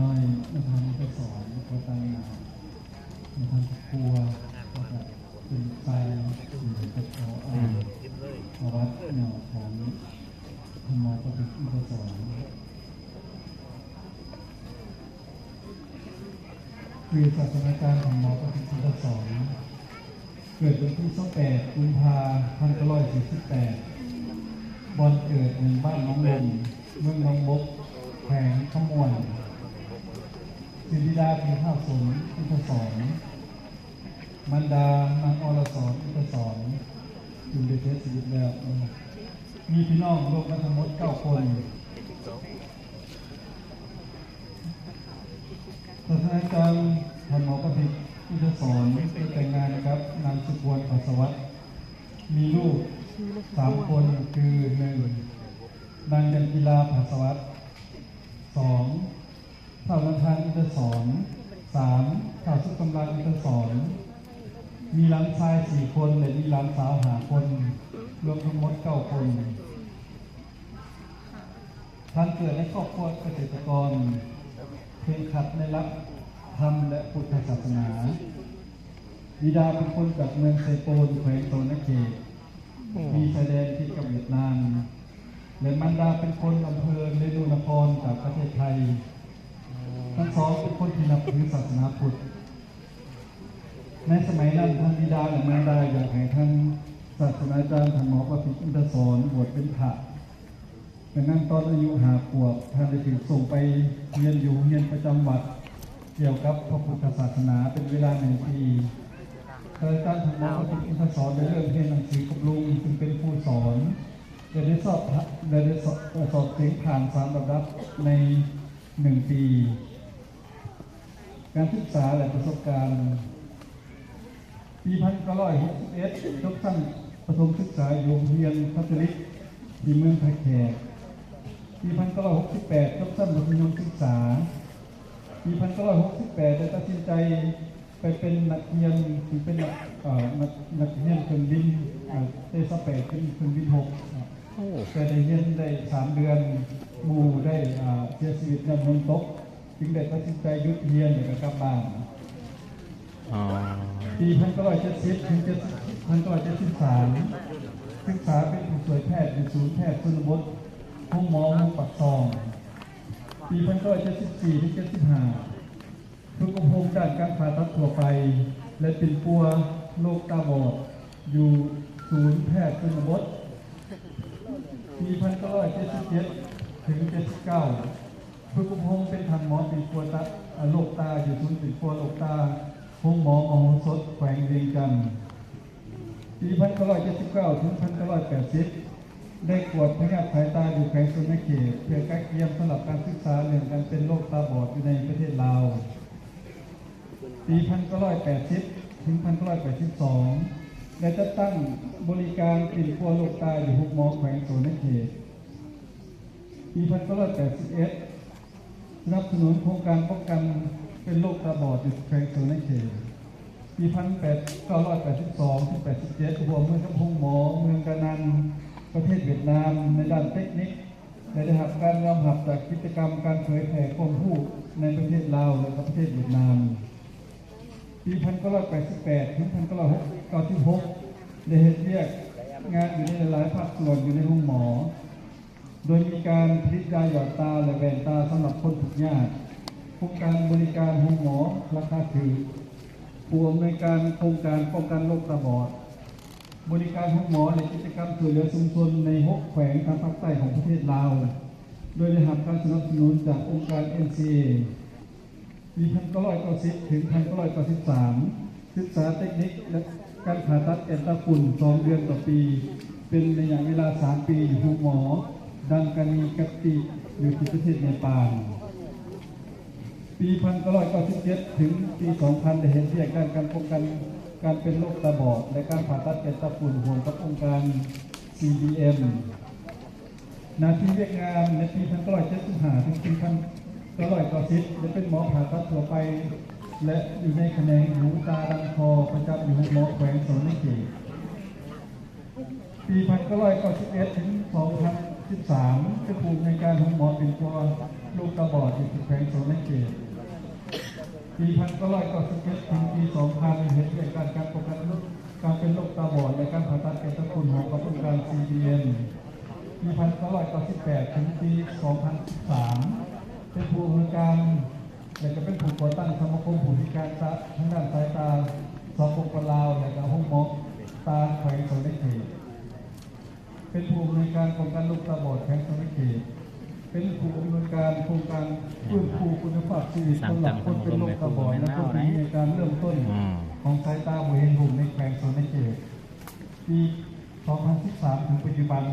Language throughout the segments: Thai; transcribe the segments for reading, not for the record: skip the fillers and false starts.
น้อยมาทำไปสอนเขาตั้งมาทำครัวก็จะเป็นไปหรือจะขอวัดแนวของธรรมะก็เป็นที่สอนคือศาสนาจารย์ของหมอก็เป็นที่สอนเกิดวันที่28 กุมภาพันธ์1948บอนเกิดในบ้านน้องลมเมืองน้องบกแขวงขมวนศิริดาเป็นข้าวสนอิทศรมันดานางอรสรอิทศรจุนเดชศิริแล้วมีพี่น้องรวมกันทั้งหมด9 คนศาสนาจารย์ธรรมปฏิอิทศรแต่งงานนะครับนางสุวรรณปัสวัตมีลูก3 คนคือ1นางยันกีฬาปัสวัต2เท่านันทานอิทศร3ข่าวสุกำลังอิทศรมีหลานชาย4 คนและมีหลานสาว5 คนรวมทั้งหมด9 คนท่านเกิดในครอบครัวเกษตรกรเพ่งขัดในหลักธรรมและพุทธศาสนาบิดาเป็นคนจากเมืองไซโปนแขวงโซนเขตมีชายแดนที่กับเวียดนามและมารดาเป็นคนอำเภอเรนูนครจากประเทศไทยทั้งสองเป็นคนที่นับถือศาสนาพุทธในสมัยนั้นท่านบิดาและมารดาอยากให้ท่านศาสนาจารย์ท่านหมอประสิทธิ์อินทศรบวชเป็นพระดังนั้นตอนอายุ5 ขวบท่านได้ถูกส่งไปเรียนอยู่เรียนประจำวัดเกี่ยวกับพระพุทธศาสนาเป็นเวลา1 ปีอาจารย์ท่านหมอประสิทธิ์อินทศรได้เริ่มเรียนหนังสือกับลุงซึ่งเป็นผู้สอนได้สอบเสียงผ่าน3 ระดับใน1 ปี การศึกษาและประสบการณ์ปี1961จบชั้นประถมศึกษาอยู่โรงเรียนคาทอลิกที่เมืองท่าแขกปี1968จบชั้นมัธยมศึกษาปี1968ได้ตัดสินใจไปเป็นนักเรียนที่เป็นนักเรียนเครื่องบินได้สเปซเป็นเครื่องบิน6แต่ได้เรียนได้3 เดือนหมู่ได้เสียชีวิตในเมืองตกจึงได้ตัดสินใจหยุดเรียนแล้วก็กลับบ้านปี1970 ถึง1973ศึกษาเป็นผู้ช่วยแพทย์ในศูนย์แพทย์ชนบทห้องหมอห้องปักซองปี1974 ถึง 75ฝึกอบรมด้านการผ่าตัดทั่วไปและเป็นปัวโรคตาบอดอยู่ศูนย์แพทย์ชนบทปี1977 ถึง 79ฝึกอบรมเป็นทันหมอเป็นปัวตัดโรคตาอยู่ศูนย์เป็นปัวโรคตาห้องหมอมโหสถแขวงเวียงจันทร์ปี1979 ถึง 1980ได้กวดพยาธิสายตาอยู่แขวงชนเขตเพื่อการเตรียมสำหรับการศึกษาเรื่องการเป็นโรคตาบอดอยู่ในประเทศลาวปี1980 ถึง 1982ได้จัดตั้งบริการปิ่นปัวโรคตาอยู่6 หมอแขวงชนเขตปี1981สนับสนุนโครงการป้องกันเป็นโรคตาบอดอยู่แขวงชนเขตปี1982 ถึง 87รวมมือกับห้องหมอเมืองกานันประเทศเวียดนามในด้านเทคนิคได้รับการยอมรับจากกิจกรรมการเผยแพร่ความรู้ในประเทศลาวและประเทศเวียดนามปี1988 ถึง 1996ได้เฮ็ดเวียกงานอยู่ในหลายภาคส่วนอยู่ในห้องหมอโดยมีการผลิตยาหยอดตาและแว่นตาสำหรับคนทุกข์ยากโครงการบริการห้องหมอราคาถูกผู้อำนวยการโครงการป้องกันโรคตาบอดบริการห้องหมอและกิจกรรมช่วยเหลือชุมชนใน6 แขวงทางภาคใต้ของประเทศลาวโดยได้รับการสนับสนุนจากองค์การ NCA ปี1990 ถึง 1993ศึกษาเทคนิคและการผ่าตัดแอนตาฝุ่น2 เดือนต่อปีเป็นระยะเวลา3 ปีอยู่ห้องหมอดังกานีกัตติอยู่ที่ประเทศเนปาลปี1997 ถึงปี 2000ได้เห็นเรื่องการป้องกันการเป็นโรคตาบอดและการผ่าตัดแอนตาฝุ่นร่วมกับองค์การ CBM นาทีเวียกงานในปี1975 ถึงปี1990ได้เป็นหมอผ่าตัดทั่วไปและอยู่ในแขนงหูตาดังคอประจำอยู่หมอแขวงชนเขตปี1991 ถึง 2013เป็นผู้ในการของหมอเป็นตัว ลูกตาบอดอยู่ที่แขวงโสนเขตปี1997ถึงปี2000เห็นด้วยการป้องกันการเป็นโรคตาบอดและการผ่าตัดแก่ตระกูลของกระบวนการ CBN ปี1998ถึงปี2013เป็นผู้อำนวยการและจะเป็นผู้ก่อตั้งสมาคมผู้พิการทางด้านสายตาสปป.ลาวและก็ห้องหมอตาแขวงโสนเขตเป็นผู้อำนวยการป้องกันโรคตาบอดแขวงโสนเขตเป็นผู้อำนวยการโครงการฟื้นฟูคุณภาพชีวิตสำหรับคนเป็นโรคตาบอดและผู้มีการเริ่มต้นของสายตาบ่เห็นรูปในแขวงโสนเขตปี2013ถึงปัจจุบัน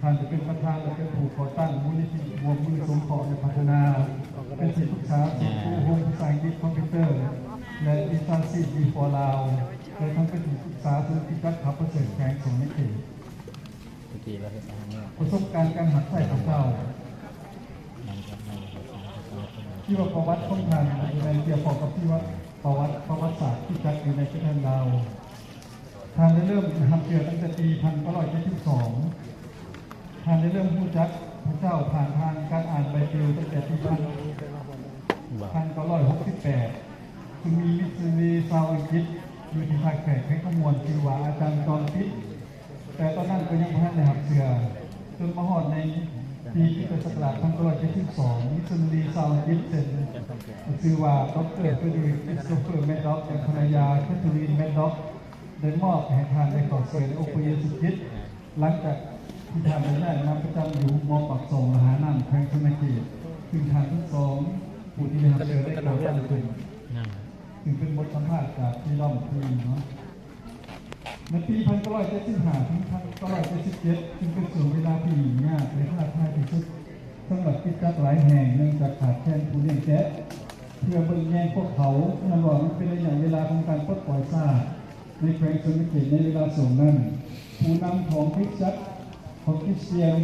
ท่านจะเป็นประธานและเป็นผู้ก่อตั้งมูลนิธิรวมมือสงเคราะห์และพัฒนาเป็นที่ปรึกษาศูนย์ผู้ภาษาอังกฤษคอมพิวเตอร์และดิจิทัลซีดีฟอร์ลาวและทั้งเป็นที่ปรึกษาศูนย์พิจักขับประเสริฐแขวงโสนเขตประสบการณ์การหัดใส่ของเราที่ว่าประวัติของท่านในเกี่ยวกับที่ว่าประวัติศาสตร์ที่จัดอยู่ในประเทศเราท่านได้เริ่มทำเกี่ยวตั้งแต่ปี1972ท่านได้เริ่มรู้จักพระเจ้าผ่านทางการอ่านไบเบิลตั้งแต่ปี1968คือมีมิสซิลีชาวอังกฤษอยู่ที่ภาคแขกให้ข้อมูลคือว่าอาจารย์จอห์นพิทแต่ตอนนั้นก็ยังไม่ได้หับเสือจนมาฮอดในปีพุทธศักราช1972มิสซิลีชาวอังกฤษเสร็จคือว่าดร.เฟเดริก คริสโตเฟอร์ แมดด็อกและภรรยาแคทเธอรีน แมดด็อกได้มอบให้ท่านได้เข้าเสวยในองค์พระเยซูคริสต์หลังจากที่ท่านได้มาประจำอยู่มอปักซองมหาน้ำแขวงโสนเขตซึ่งท่านทั้งสองผู้ที่ได้รับเชิญได้กล่าวตั้งขึ้นซึ่งเป็นบทสัมภาษณ์จากพี่ล้อมทีเนาะในปี1975ถึง1977ซึ่งเป็นช่วงเวลาที่ยากและท้าทายที่สุดสำหรับกิจการหลายแห่งเนื่องจากขาดแคลนผู้เลี้ยงแกะเพื่อเบิ่งแย่งพวกเขานั่นว่ามันเป็นระยะเวลาของการปลดปล่อยซาในแขวงโสนเขตในเวลาส่งนั้นผู้นำของคริสเตียน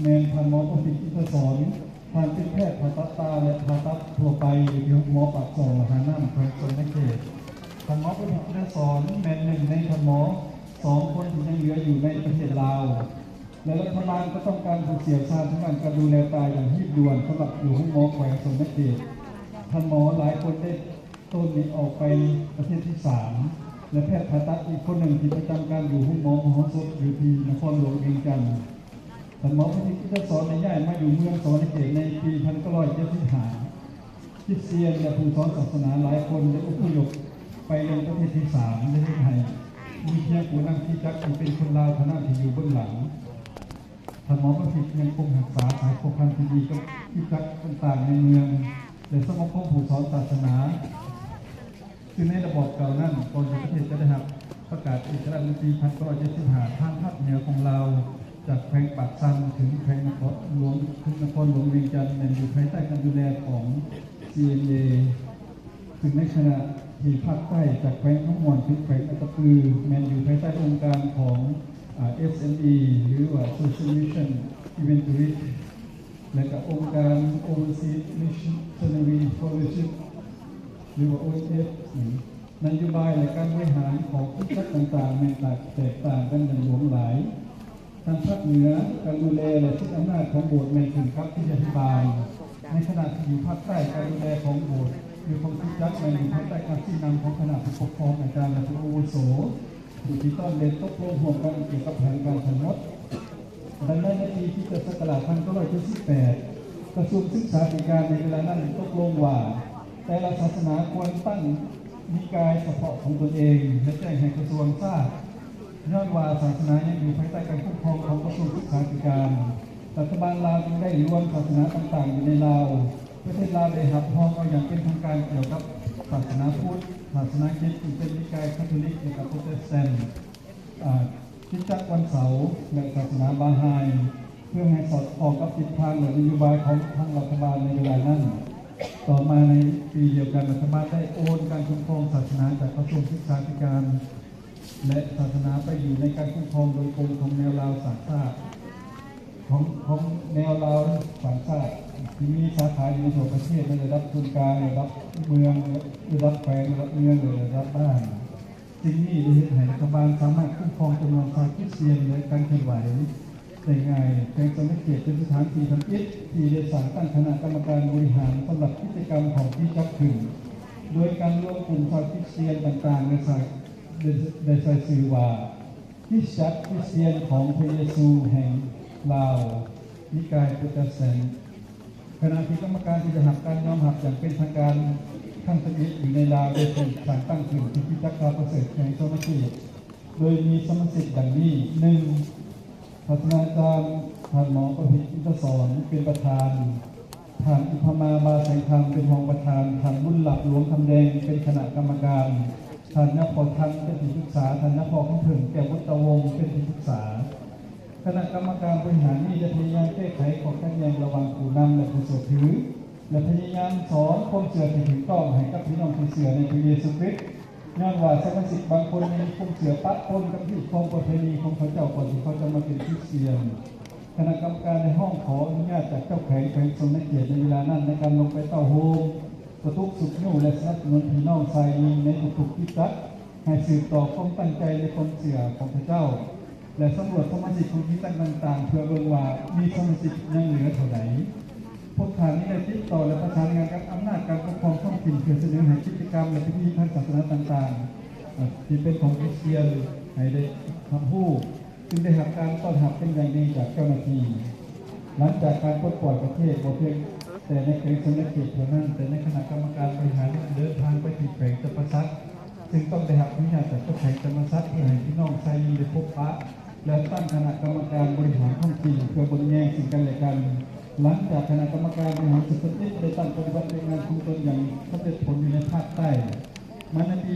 แมนพันหมอประสิทธิ์อิทศรทางเป็นแพทย์ผ่าตัดตาและผ่าตัดทั่วไปอยู่หมอปากซองมหาน้ำแขวงโสนเขตพันหมอประสิทธิ์อิทศรแมนหนึ่งในพันหมอ2 คนที่ยังเหลืออยู่ในประเทศลาวและรัฐบาลก็ต้องการผู้เชี่ยวชาญทางด้านการดูแลตาอย่างรีบด่วนสำหรับอยู่ห้องหมอแขวงโสนเขตพันหมอหลายคนได้ต้นนี้ออกไปประเทศที่3และแพทย์ผ่าตัดอีกคนหนึ่งที่ประจำการอยู่ห้องหมอมหาสดอยู่ที่นครหลวงเวียงจันทร์ท่านหมอประสิทธิ์จะสอนในย่ายมาอยู่เมืองโสนเขตในปี1975คริสเตียนและผู้สอนศาสนาหลายคนได้อพยพไปยังประเทศที่3ในประเทศไทยมีเพียงผู้นำที่จักที่เป็นคนลาวเท่านั้นที่อยู่เบื้องหลังท่านหมอประสิทธิ์ยังคงรักษาสายผูกพันที่ดีกับที่จักต่างๆในเมืองและสมาคมผู้สอนศาสนาซึ่งในระบบเก่านั้นก่อนที่ประเทศจะได้รับประกาศเอกราชในปี1975ทางภาคเหนือของเราจากแขวงปากซันถึงแขวงนครหลวงเวียงจันทร์อยู่ภายใต้การดูแลของ CNA ถึงในขณะที่ภาคใต้จากแขวงขมวนถึงแขวงอัตตปือแมนอยู่ภายใต้องค์การของ SME หรือว่า Social Mission Inventory และก็องค์การ Overseas Missionary Fellowship หรือว่า OSF นโยบายและการบริหารของผู้จัดต่างๆมีแตกต่างกันอย่างหลวงหลายทางภาคเหนือการดูแลและสิทธิอำนาจของโบสถ์ไม่ถึงครับที่จะอธิบายในขณะที่อยู่ภาคใต้การดูแลของโบสถ์คือของผู้จัดในภายใต้การชี้นำของคณะผู้ปกครองอาจารย์และผู้อาวุโสผู้ที่ต้อนเรียนตกลงร่วมกันเกี่ยวกับแผนการทั้งหมดดังนั้นในปีที่ศักราช1978กระทรวงศึกษาธิการในเวลานั้นตกลงว่าแต่ละศาสนาควรตั้งนิกายเฉพาะของตนเองและแจ้งให้กระทรวงทราบย้อนว่าศาสนายังอยู่ภายใต้การคุ้มครองของกระทรวงศึกษาธิการรัฐบาลลาวจึงได้รวมศาสนาต่างๆอยู่ในลาวประเทศลาวได้รับรองเอาอย่างเป็นทางการเกี่ยวกับศาสนาพุทธศาสนาคริสต์เป็นนิกายคาทอลิกและโปรเตสแตนต์คริสตจักรวันเสาร์และศาสนาบาฮายเพื่อให้สอดคล้องกับทิศทางและนโยบายของทางรัฐบาลในเวลานั้นต่อมาในปีเดียวกันรัฐบาลได้โอนการคุ้มครองศาสนาจากกระทรวงศึกษาธิการและศาสนาไปอยู่ในการคุ้มครองโดยกรมของแนวลาวสามชาติของแนวลาวสามชาติที่มีสาขาอยู่ในทั่วประเทศในระดับศูนย์กลางระดับเมืองระดับแขวงระดับเมืองระดับบ้านสิ่งนี้ได้ให้รัฐบาลสามารถคุ้มครองจำนวนชาวคริสเตียนและการเคลื่อนไหว ได้ง่ายแข่งสนเขตเป็นสถานที่ทำกิจที่ได้สั่งตั้งคณะกรรมการบริหารสำหรับกิจกรรมของที่จัดขึ้นโดยการรวมกลุ่มชาวคริสเตียนต่างๆในสายได้ใช้ชื่อว่าคริสตจักรคริสเตียนของพระเยซูแห่งลาวนิกายโปรเตสแตนต์ขณะที่กรรมการที่จะหักการยอมหักอย่างเป็นทางการขั้นสมิทอยู่ในลาวได้เป็นการตั้งขึ้นที่คริสตจักรลาวประเสริฐแห่งโซนเขตโดยมีสมาชิกดังนี้ 1. ศาสตราจารย์ท่านหมอประพิตรอินทศรเป็นประธานท่านอิพมาบาแสงธรรมเป็นรองประธานท่านบุญหลับหลวงคำแดงเป็นคณะกรรมการท่านนภทันเป็นที่ปรึกษาท่านนภคำถึงแก้ววัตวงศ์เป็นที่ปรึกษาคณะกรรมการบริหารนี้จะพยายามแก้ไขข้อขัดแย้งระหว่างผู้นำและผู้เชื่อถือและพยายามสอนความเชื่อที่ถูกต้องให้กับพี่น้องผู้เชื่อในพระเยซูคริสต์เนื่องว่าสมาชิกบางคนมีความเชื่อปะปนกับที่ของประเพณีของเขาเจ้าก่อนที่เขาจะมาเป็นคริสเตียนคณะกรรมการในห้องขออนุญาตจากเจ้าแขวงสมณเกียรติในเวลานั้นในการลงไปเต้าโฮมประทุกสุขยุ่และสนับสนุนพี่น้องชายยิงในทุกๆกิจวัตรให้สืบต่อความตั้งใจในความเชื่อของพระเจ้าและสำรวจสมาชิกของกิจวัตรต่างๆเพื่อเบิ่งว่ามีสมาชิกยังเหลือเท่าไหร่พวกท่านนี้ได้ติดต่อและประสานงานกับอำนาจการปกครองท้องถิ่นเพื่อเสนอให้กิจกรรมและพิธีทางศาสนาต่างๆที่เป็นของคริสเตียนให้ได้ทำผู้จึงได้รับการต้อนรับเป็นอย่างดีจากเจ้าหน้าที่หลังจากการปลดปล่อยประเทศบ่เพียงแต่ในแขวงสนเขตเท่านั้นแต่ในคณะกรรมการบริหารเดินทางไปที่แขวงจำปาสักจึงต้องได้รับอนุญาตจากเจ้าแขวงจำปาสักเพื่อให้พี่น้องชายยิงได้พบปะและตั้งคณะกรรมการบริหารท้องถิ่นเพื่อบนแยงสิ่งกันและกันหลังจากคณะกรรมการบริหารสุดท้ายได้ตั้งปฏิบัติงานคุมตนอย่างสำเร็จผลอยู่ในภาคใต้มันในปี